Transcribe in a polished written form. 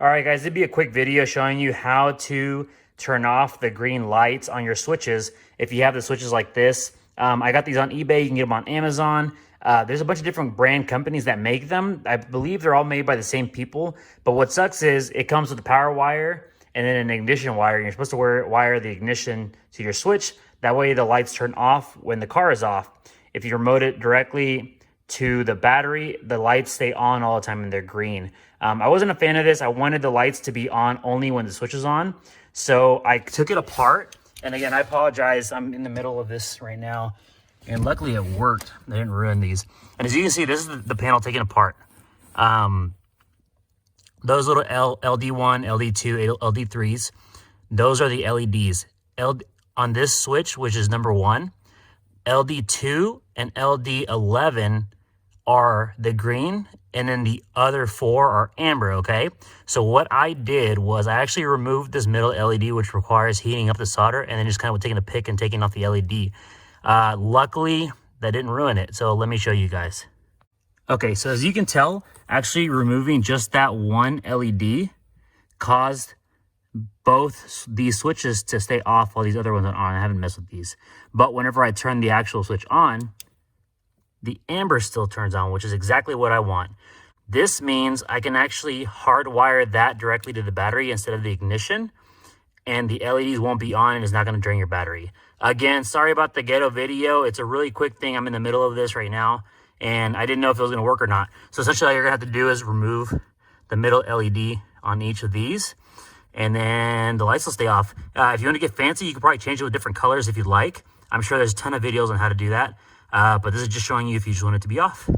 All right, guys, it'd be a quick video showing you how to turn off the green lights on your switches if you have the switches like this. I got these on eBay. You can get them on Amazon. There's a bunch of different brand companies that make them. I believe they're all made by the same people. But what sucks is it comes with a power wire and then an ignition wire. You're supposed to wire the ignition to your switch. That way the lights turn off when the car is off. If you remote it directly to the battery, the lights stay on all the time and they're green. I wasn't a fan of this. I wanted the lights to be on only when the switch is on. So I took it apart. And again, I apologize. I'm in the middle of this right now. And luckily it worked. They didn't ruin these. And as you can see, this is the panel taken apart. Those little LD1, LD2, LD3s, those are the LEDs. On this switch, which is number 1, LD2 and LD11 are the green, and then the other 4 are amber, okay? So what I did was I actually removed this middle LED, which requires heating up the solder, and then just kind of taking a pick and taking off the LED. Luckily, that didn't ruin it, so let me show you guys. Okay, so as you can tell, actually removing just that one LED caused both these switches to stay off while these other ones are on. I haven't messed with these. But whenever I turn the actual switch on, the amber still turns on, which is exactly what I want. This means I can actually hardwire that directly to the battery instead of the ignition, and the LEDs won't be on and it's not going to drain your battery. Again, sorry about the ghetto video. It's a really quick thing. I'm in the middle of this right now, and I didn't know if it was going to work or not. So essentially all you're going to have to do is remove the middle LED on each of these, and then the lights will stay off. If you want to get fancy, you can probably change it with different colors if you'd like. I'm sure there's a ton of videos on how to do that. But this is just showing you if you just want it to be off.